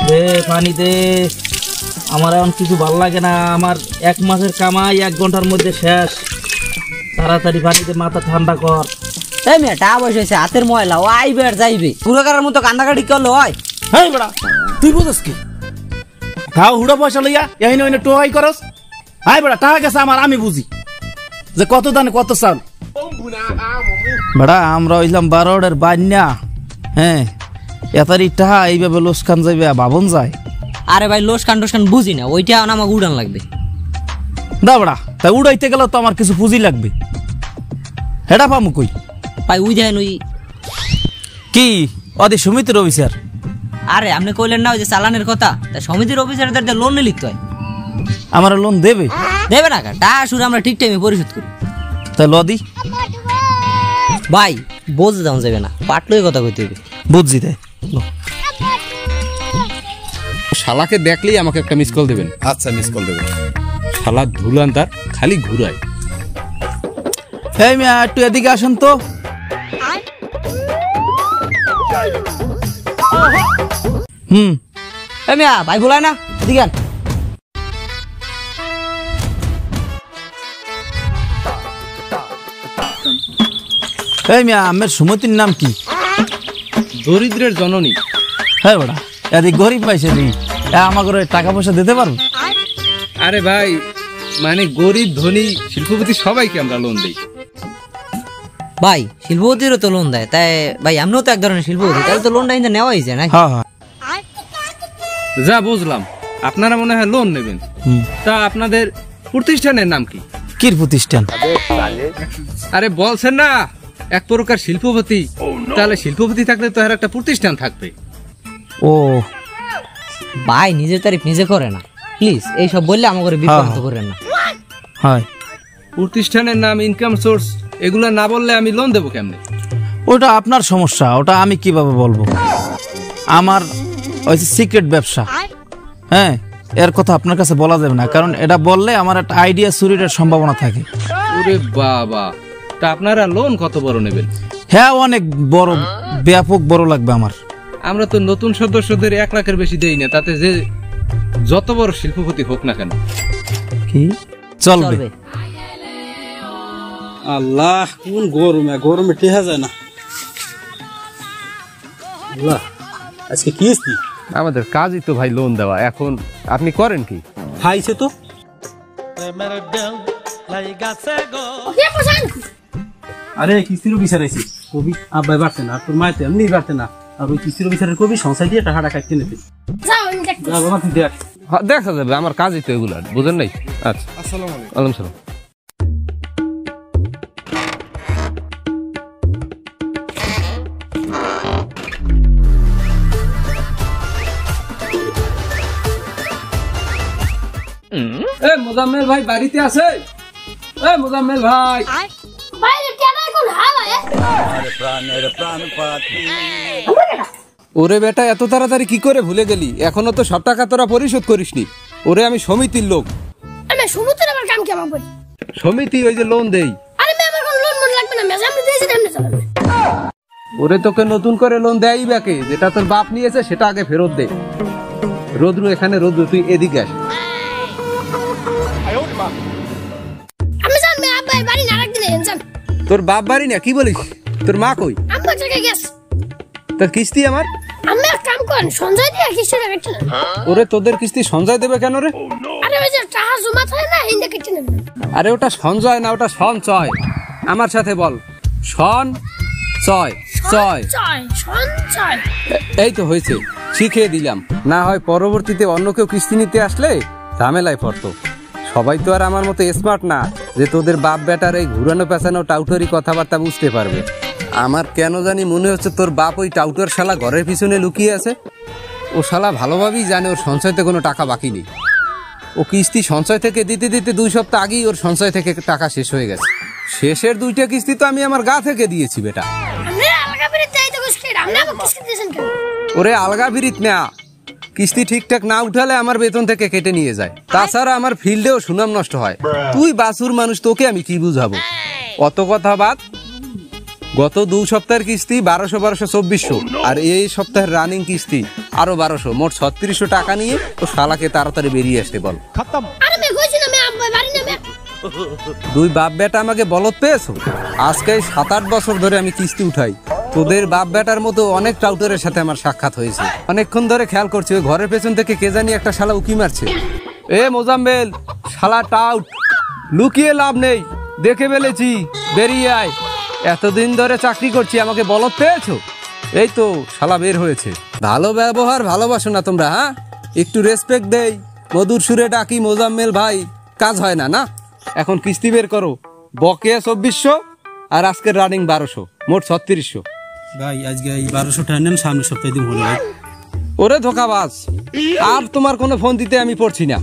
দে পানি দে, আমার এখন কিছু ভালো লাগে না। আমার 1 মাসের কামাই 1 ঘন্টার মধ্যে শেষ। তাড়াতাড়ি পানিতে মাথা ঠান্ডা কর। এই মেয়ে টাকা পয়সা হয়েছে, হাতের ময়লা, ও আইবে আর যাইবে, পুরোকারের মতো কান্দাকাটি করলে হয়? হ্যাঁ বেড়া, তুই বুঝস কি? খাও হুড়া পয়সা লইয়া এই নইনে টোয়াই করস। হাই বেড়া, টাকা গেছে আমার, আমি বুঝি যে কত দানে কত চাল। বেড়া আমরা হইলাম 12-এর বান্যা। হ্যাঁ, এতারি টাকা এইভাবে লোসকান যাইবে, ভাবন যায়। আরে ভাই লোসকান টোসকান বুঝি না, ওইটা আমাকে উড়ান লাগবে। দা বেড়া, তাই উড়াইতে গেলে তো আমার কিছু পুঁজি লাগবে। হেডা পামু কই? ভাই উই দেন ওই কি অদি সমিতির অফিসার? আরে আপনি কইলেন না ওই যে চালানের কথা, তা সমিতির অফিসারদের লোন নিতে হয়। আমার লোন দেবে? দেবে না, টাকা শুরু আমরা ঠিক টাইমে পরিশোধ করি। তাই লদি ভাই বোঝে যাওয়া যাবে না, পাটলই কথা কইতে হবে। বুঝছি তাই। শালাকে দেখলেই আমাকে একটা মিস কল দেবেন। আচ্ছা, মিস কল দেবেন। শালা ধুলান তার খালি ঘুরায়। এই মিয়া একটু এদিকে আসেন তো। এই মিয়া ভাই ভুলায় না, এদিকে আন। এই মিয়া আমার সমিতির নাম কি? দরিদ্রের জননী। হ্যাঁ বেড়া, এদিক গরিব পাইছে নি, আমাকে টাকা পয়সা দিতে পারবো? আরে ভাই, মানে গরিব ধনী শিল্পপতি সবাইকে আমরা লোন দিই। ভাই শিল্পপতিরও তো লোন দেয়, তাই ভাই আমরাও তো এক ধরনের শিল্পপতি, তাহলে তো লোনটা কিন্তু নেওয়াই যায় না? হ্যাঁ হ্যাঁ, যা বুঝলাম, আপনারা মনে হয় লোন নেবেন। তা আপনাদের প্রতিষ্ঠানের নাম কি? কি প্রতিষ্ঠান? আরে বলছেন না এক প্রকার শিল্পপতি, তাহলে শিল্পপতি থাকলে তো আর একটা প্রতিষ্ঠান থাকবে। ও ভাই নিজের তারিফ নিজে করে না, প্লিজ এইসব বললে আমাকে বিভ্রান্ত করেন না। হয় প্রতিষ্ঠানের নাম, ইনকাম সোর্স এগুলো না বললে আমি লোন দেবো কেমনে? ওটা আপনার সমস্যা, ওটা আমি কিভাবে বলবো? আমার ওই সিক্রেট ব্যবসা। হ্যাঁ, এর কথা আপনার কাছে বলা যাবে না, কারণ এটা বললে আমার একটা আইডিয়া চুরির সম্ভাবনা থাকে। ওরে বাবা, তা আপনারা লোন কত বড় নেবেন? হ্যাঁ অনেক বড়, ব্যাপক বড় লাগবে আমার। আমরা তো নতুন সদস্যদের 1 লাখের বেশি দেই না, তাতে যে যত বড় শিল্পপতি হোক না কেন। কি চলবে? আল্লাহ, কোন গরমে গরমে টেহা যায় না। আল্লাহ, আজকে কি আসছি? আমাদের কাজই তো ভাই লোন দেওয়া, এখন আপনি করেন কি? খাইছে তো। আরে কিস্তিরও বিচারাইছি, কবি আব্বাই বাড়তে না, তোর মায়েতে এমনি বাড়তে না, আর ওই কিস্তিরও বিচারের কবি সংসার দিয়ে টাকাটা কাটতে নেবে। বাবা তুই দেখ। দেখা যাবে, আমার কাজই তো এগুলো, বুঝেন নাই? আচ্ছা, আসসালামু আলাইকুম। ওয়ালাইকুম সালাম। মোজাম্মেল ভাই বাড়িতে আছে? মোজাম্মেল ভাই, ওরে বেটা এত তাড়াতাড়ি কি করে ভুলে গেলি? এখনো তো সব টাকা তোরা পরিশোধ করিসনি। ওরে আমি সমিতির লোক। আমি সমিতির আবার কাম কেমন করি? সমিতি ওই যে লোন দেই। আরে আমার কোন লোন মন লাগবে না, আমি দিয়েছি এমনি চলবে। ওরে তোকে নতুন করে লোন দেয়ই বাকি, যেটা তোর বাপ নিয়েছে সেটা আগে ফেরত দে। রোদ্রু এখানে, রোদ্রু তুই এদিকে আস। আমি জান মে আব্বাই বাড়ি না রাখতে নেন জান। তোর বাপ বাড়ি না? কি বলিস? তোর মা কই? আব্বা জায়গা গেছ। তোর কিস্তি আমার? আমি এক কাম করেন, সঞ্জয় দিয়ে কিস্তি রাখতে নেন। ওরে তোদের কিস্তি সঞ্জয় দেবে কেন রে? আরে ওই যে টাকা জমা থাকে না, হিন্দে কেটে নেন। আরে ওটা সঞ্জয় না, ওটা সঞ্চয়। আমার সাথে বল, সঞ্চয়। সঞ্চয়। এই তো হয়েছে, শিখিয়ে দিলাম। না হয় পরবর্তীতে অন্য কেউ কিস্তি নিতে আসলে ঝামেলায় পড়তো। সবাই তো আর আমার মতো স্মার্ট না যে তোদের বাপ বেটার এই ঘুরানো পেঁচানো টাউটারি কথাবার্তা বুঝতে পারবে। আমার কেন জানি মনে হচ্ছে তোর বাপ ওই টাউটার শালা ঘরের পিছনে লুকিয়ে আছে। ও শালা ভালোভাবেই জানে ওর সঞ্চয়তে কোনো টাকা বাকি নেই। ও কিস্তি সঞ্চয় থেকে দিতে দিতে 2 সপ্তাহ আগেই ওর সঞ্চয় থেকে টাকা শেষ হয়ে গেছে। শেষের 2টা কিস্তি তো আমি আমার গা থেকে দিয়েছি বেটা। ওরে আলগা বিরিত না, কিস্তি ঠিকঠাক না উঠালে আমার বেতন থেকে কেটে নিয়ে যায়। তাছাড়া আমার ফিল্ডেও সুনাম নষ্ট হয়। তুই বাসুর মানুষ, তোকে আমি কি বুঝাবো? অত কথা বাদ, গত 2 সপ্তাহের কিস্তি 1200 আর এই সপ্তাহের রানিং কিস্তি আরো 1200, মোট 3600 টাকা নিয়ে ও শালাকে তাড়াতাড়ি বেরিয়ে আসতে বল। আরে মে কইছি না মে আব্বাই বাড়ি না মে। দুই বাপ বেটা আমাকে বলত পেয়েছো? আজকে 7-8 বছর ধরে আমি কিস্তি উঠাই। তোদের বাপ বেটার মতো অনেক টাউটারের সাথে আমার সাক্ষাৎ হয়েছে। অনেকক্ষণ ধরে খেয়াল করছি ওই ঘরের পেছন থেকে কে জানি একটা শালা উকি মারছে। এ মোজাম্মেল, শালা টাউট, লুকিয়ে লাভ নেই, দেখে ফেলেছি, বেরিয়ে আয়। এতদিন ধরে চাকরি করছি, আমাকে বলত পেয়েছো? এই তো শালা বের হয়েছে। ভালো ব্যবহার ভালোবাসো না তোমরা? হ্যাঁ, একটু রেসপেক্ট দেই, মধুর সুরে ডাকি মোজাম্মেল ভাই, কাজ হয় না? না, এখন কিস্তি বের করো। বকেয়া 2400 আর আজকের রানিং 1200, মোট 3600। ভাই আজকে এই 1200 টাকা নেন, সামনের সপ্তাহে দিব হলো ভাই। ওরে ধোকাবাজ, আর তোমার কোনো ফোন দিতে আমি পড়ছি না।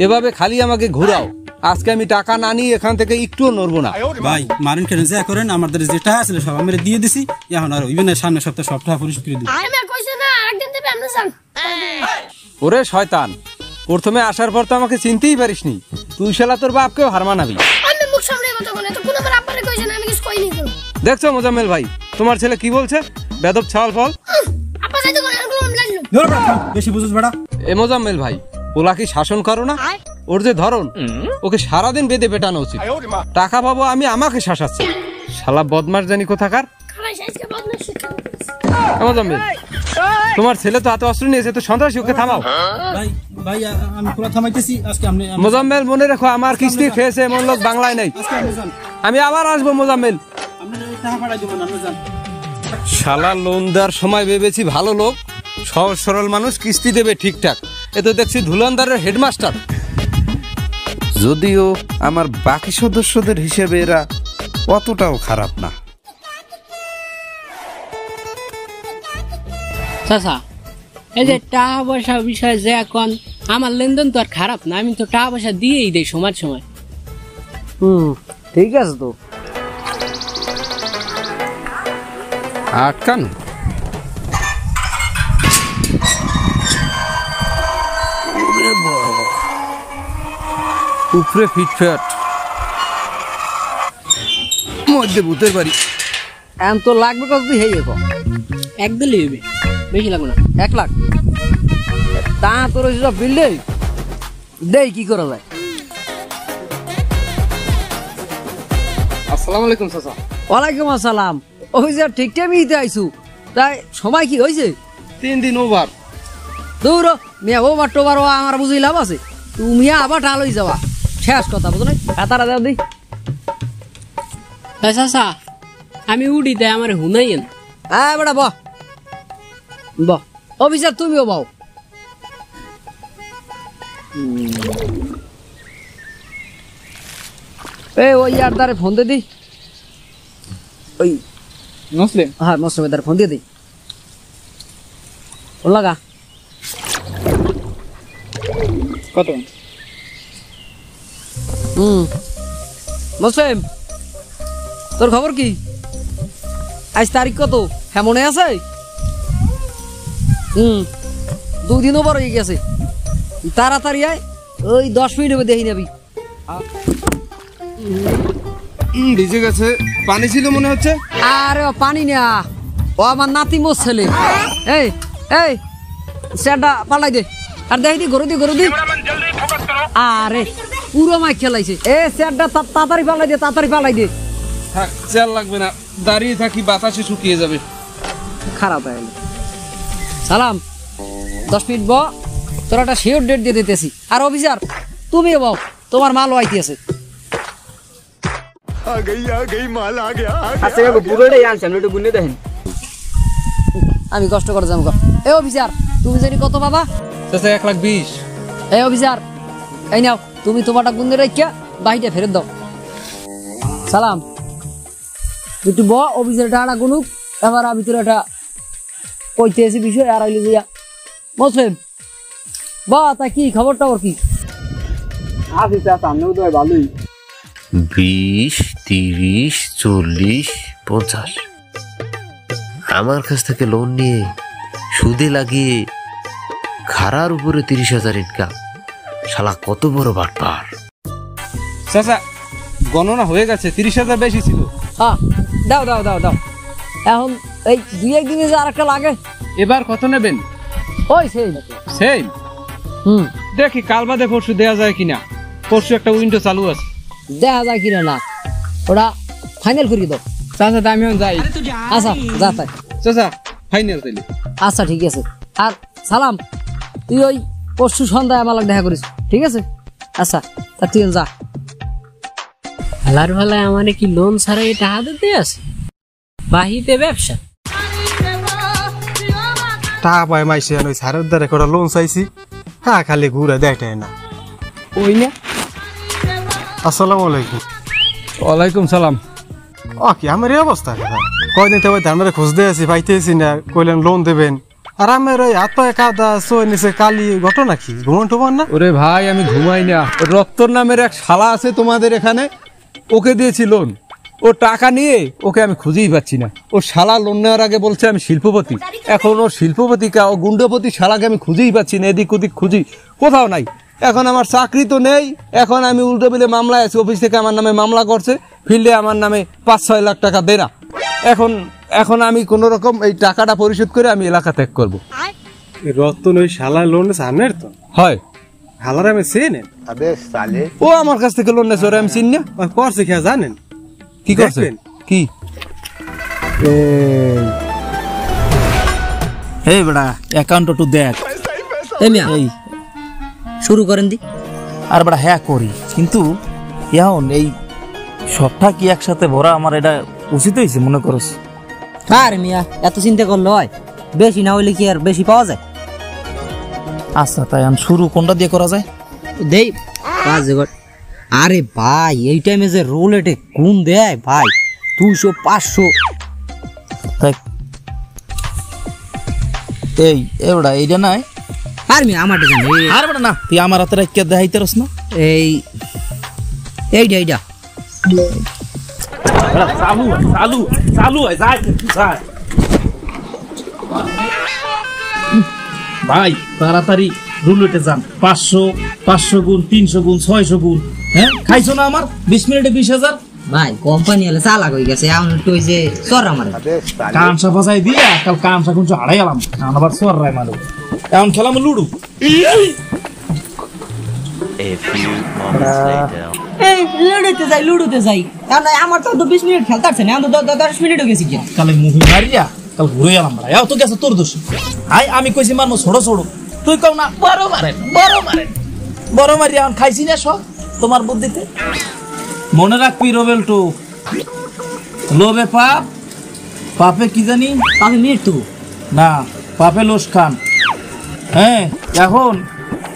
এভাবে খালি আমাকে ঘুরাও। আজকে আমি টাকা না নিয়ে এখান থেকে একটুও নড়বো না। ভাই মারেন কেন, যা করেন, আমাদের যেটা আছে সব আমরা দিয়ে দিছি। এখন আর ইভেন সামনের সপ্তাহে সব টাকা পরিশোধ করে দিই। আরে মে কইছি না আরেকদিন দেবে আমরা যান। ওরে শয়তান, প্রথমে আসার পর তো আমাকে চিনতেই পারিসনি। তুই শালা তোর বাপকেও হার মানাবি। আমি মুখ সামনে কথা বলে তো কোন আমার আব্বারে কইছেন, আমি কিছু কইনি তো। দেখছো মোজাম্মেল ভাই, তোমার ছেলে কি বলছে? বেদব ছাওয়াল ফল। আব্বা যাইতে কোন আমি লাগলো। ধর বেটা, বেশি বুঝছ বেটা। এ মোজাম্মেল ভাই, ওলা কি শাসন করো না? ওর যে ধরন, ওকে সারাদিন বেঁধে পেটানো উচিত। টাকা পাবো আমি, আমাকে শাসাচ্ছে। শালা বদমাস জানি কোথাকার। খালাই সাইজকে বদলে শিক্ষা। মোজাম্মেল, তোমার ছেলে তো হাতে অস্ত্র নিয়েছে, তো সন্ত্রাসী, ওকে থামাও। ভাই ভাই আমি পুরো থামাইতেছি আজকে। আপনি মোজাম্মেল মনে রাখো, আমার কিস্তি খেয়েছে এমন লোক বাংলায় নেই। আজকে আপনি যান, আমি আবার আসবো মোজাম্মেল। আপনি টাকা পাঠাই দেবেন, আপনি যান। শালা লোন দেওয়ার সময় ভেবেছি ভালো লোক, সহজ সরল মানুষ, কিস্তি দেবে ঠিকঠাক। এ তো দেখছি ধুলান্দারের হেডমাস্টার। যদিও আমার বাকি সদস্যদের হিসেবে এরা অতটাও খারাপ না। চাচা, এই যে টাকা পয়সা বিষয় যে এখন আমার লেনদেন তো আর খারাপ না, আমি তো টাকা পয়সা দিয়েই দেই সময় সময়। ঠিক আছে তো। আটকানো উপরে ফিটফাট, মধ্যে ভূতের বাড়ি। এখন তো লাগবে কত? তুই হেই এখন এক দিলেই হবে, বেশি লাগবে না। 1 লাখ তা তোর সব বিল্ডে দেই, কি করা যায়? আসসালামু আলাইকুম চাচা। ওয়ালাইকুম আসসালাম। ওই যে ঠিক টাইমে দিতে আইসু, তাই সময় কি হয়েছে? 3 দিন ওভার। দৌড় মিয়া, ও বার টোবার আমার বুঝি লাভ আছে? তুমি আবার টালই যাওয়া শেষ কথা, বুঝো না? তারা দেও দিই। চাচা আমি উড়ি দেয় আমার হুনাইয়েন। হ্যাঁ বেটা বহ বহ, অফিসার তুমিও বাও। এই ওই ইয়ারদারে ফোন দে দি, ওই মুসলিম। হ্যাঁ মুসলিমের দ্বারা ফোন দিয়ে দিই। ফোন লাগা। কত? মুসলিম, তোর খবর কি? আজ তারিখ কত? হ্যাঁ মনে আছে? 2 দিন ওভার হয়ে গেছে। তাড়াতাড়ি আয়, ওই 10 মিনিট দেখি নেবি। ভিজে গেছে, পানি ছিল মনে হচ্ছে। আরে ও পানি না, ও আমার নাতি মোর ছেলে। এই এই স্যারটা পাল্লাই দে, আর দেখি দি গরু দি। আরে পুরো মাই খেলাইছে। এ স্যারটা তাড়াতাড়ি পাল্লাই দে, তাড়াতাড়ি পাল্লাই দে। থাক, চাল লাগবে না, দাঁড়িয়ে থাকি, বাতাসে শুকিয়ে যাবে। খারাপ হয়ে গেল। সালাম, 10 মিনিট ব, তোর একটা শিওর ডেট দিয়ে দিতেছি। আর অফিসার তুমিও বাও, তোমার মাল আইতে আছে। আমি কষ্ট করে যাবো। এ অফিসার, তুমি জানি কত বাবা? চাচা 1,20,000। এই অফিসার, এই নাও, তুমি তোমারটা গুন্দে রাখিয়া বাহিটা ফেরত দাও। সালাম, একটু ব, অফিসার টাকা গুনুক। এবার আমি তোর একটা কইতে এসে বিষয় আর আইলে দিয়া। মুসলিম বা তা কি খবর টবর কি? আসি চাচা, আমিও তো ভালোই। 20, 30, 40, 50 আমার কাছ থেকে লোন নিয়ে সুদে লাগিয়ে খারার উপরে 30,000 ইনকাম। শালা কত বড় বাটপার। চাচা গণনা হয়ে গেছে, 30,000 বেশি ছিল। হ্যাঁ দাও দাও দাও দাও। এখন এই 2-1 দিনে যে আরেকটা লাগে এবার কত নেবেন? ওই সেই সেম। দেখি কাল বাদে পরশু দেয়া যায় কিনা। পরশু একটা উইন্ডো চালু আছে, দেখা যায় কিনা না, ওটা ফাইনাল করে দাও। চাচা তা আমিও যাই। আচ্ছা যা তাই। চাচা ফাইনাল তাইলে। আচ্ছা ঠিক আছে। আর সালাম, তুই ওই পরশু সন্ধ্যায় আমার দেখা করিস, ঠিক আছে? আচ্ছা তা তুই যা। হালার ভালায় আমার কি লোন ছাড়া এই টাকা দিতে আছে? বাহিতে ব্যবসা টাকা পাই মাইছে ওই সারের দ্বারা করে লোন চাইছি, হ্যাঁ খালি ঘুরে দেয়টাই না। ওই না। আসসালামু আলাইকুম। ওয়ালাইকুম সালাম। ও কি আমার এই অবস্থা? কয়দিন তো ধানের খোঁজ দিয়ে আছি, পাইতেছি না, কইলেন লোন দেবেন। আর আমার ওই হাত পায়ে কাদা সই নিচে কালি ঘটনা কি? ঘুমন টুমান না? ওরে ভাই আমি ঘুমাই না। রক্তর নামের এক শালা আছে তোমাদের এখানে, ওকে দিয়েছি লোন। ও টাকা নিয়ে ওকে আমি খুঁজেই পাচ্ছি না। ও শালা লোন নেওয়ার আগে বলছে আমি শিল্পপতি, এখন ও শিল্পপতি কা ও গুন্ডপতি শালাকে আমি খুঁজেই পাচ্ছি না। এদিক ওদিক খুঁজি, কোথাও নাই। এখন আমার চাকরি তো নেই, এখন আমি উল্টো বিলে মামলায় আছি। অফিস থেকে আমার নামে মামলা করছে, ফিল্ডে আমার নামে 5-6 লাখ টাকা দেনা। এখন আমি কোন রকম এই টাকাটা পরিশোধ করে আমি এলাকা ত্যাগ করবো। রতন ওই শালা লোন সামনের তো হয় হালার আমি চেনে, ও আমার কাছ থেকে লোন নেছে, ওরা আমি চিনি না। করছে খেয়া জানেন কি করছে? দেখবেন? কি এই বেড়া অ্যাকাউন্ট একটু দেখ। এই মিয়া এই শুরু করেন দি। আর বেড়া হ্যাঁ করি, কিন্তু এখন এই সবটা কি একসাথে ভরা আমার এটা উচিত হয়েছে মনে করস? আরে মিয়া এত চিন্তা করলে হয়? বেশি না হইলে কি আর বেশি পাওয়া যায়? আচ্ছা তাই এখন শুরু কোনটা দিয়ে করা যায়? দেই কাজ কর। আরে ভাই এই টাইমে যে রোলেটে গুণ দেয় ভাই 200-500। তাই এই এবড়া এইটা নাই। আর মিয়া আমারটা জানি আর বেড়া না, তুই আমার হাতে রাখিয়া দেখাইতে রস না। এই এইটা চালু চালু চালু হয় যায় যায়। ভাই তাড়াতাড়ি রুলেটে যান। 500 গুণ, 300 গুণ, 600 গুণ। হ্যাঁ খাইছো না আমার 20 মিনিটে 20,000? ভাই কোম্পানি হলে চালাক হয়ে গেছে, এমন একটু ওই যে চর আমার কামসা ফাঁসাই দিয়া কাল কামসা কোন হারাই গেলাম, আবার সর রায় মারো। এখন খেলাম লুডু। লুডুতে যাই। আমার তো 20 মিনিট খেলতে পারছে না, আমি তো 10 মিনিটও গেছি কি। কালে মুভি মারিয়া কাল ঘুরে গেলাম। এও তো গেছে তোর দোষ। আই আমি কইছি মারমো ছোট ছোট, তুই কও না বড় মারেন বড় মারিয়া। এখন খাইছি না সব তোমার বুদ্ধিতে। মনে রাখবি রোবেলটু, লোভে পাপ, পাপে কি জানি আমি মৃত্যু না, পাপে লোস খান। হ্যাঁ এখন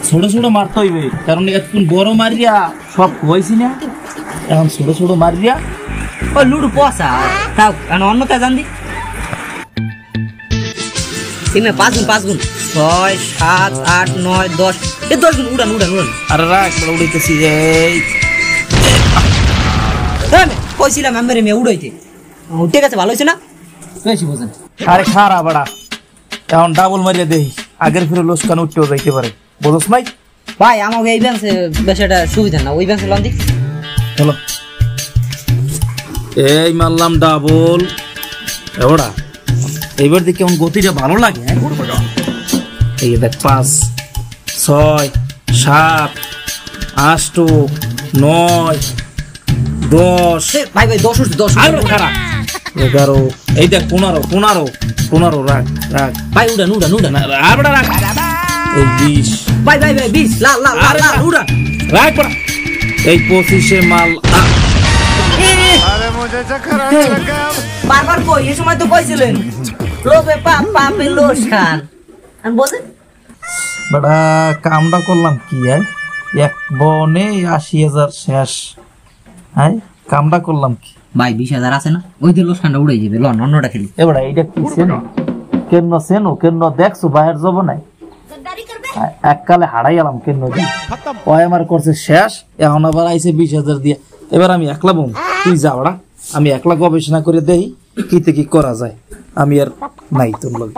ছোট ছোট মারতে হইবে, কারণ এখন বড় মারিয়া সব হয়েছি না। এখন ছোট ছোট মারিয়া ও লুডু পয়সা তাও অন্য কাজ জান দি। তিনে 5 গুণ 6, 7, 8, 9, 10 এই 10 গুণ উড়ান। আর রাখ বড় উড়াইতেছি। এই কইছিলাম আমি মেয়ে উড়াইতে। ঠিক আছে ভালো হয়েছে না? বেশি বোঝেন। আরে খারা বড়া, এখন ডাবল মারিয়া দেই, আগের ফিরে লোসকান উঠতেও যাইতে পারে, বুঝছ নাই? ভাই আমাকে এই ব্যাংকে বেশ একটা সুবিধা না, ওই ব্যাংকে লোন দি। চলো এই মারলাম ডাবল। এবারা এইবার দেখি কেমন গতিটা ভালো লাগে। এই দেখ 5, 6, 7, 8, 9, 10। ভাই 10 আরো খারাপ 11। এই দেখ 15 রাখ ভাই উড়ান আর বড়া রাখ। এই 20 ভাই 20 লাল উড়ান রাখ বড়া। এই 25 মাল। বারবার কই এই সময় তো কইছিলেন লোভে পাপে লোস খান। আমি বলেন বড়া কামটা করলাম কি? এক বনে 80,000 শেষ। হ্যাঁ কামটা করলাম কি? ভাই 20,000 আছে না, ওই যে লোস খানটা উড়াই যাবে। লন অন্যটা খেলি। এবারে এইটা কি কেন দেখছো বাইরের যাব নাই? এককালে হারাই গেলাম কেন ওই আমার করছে শেষ। এখন আবার আইছে 20,000 দিয়ে। এবার আমি একলা বম, তুই যা ওরা, আমি একলা গবেষণা করে দেই কি করা যায়। আমি আর নাই তোর লোক।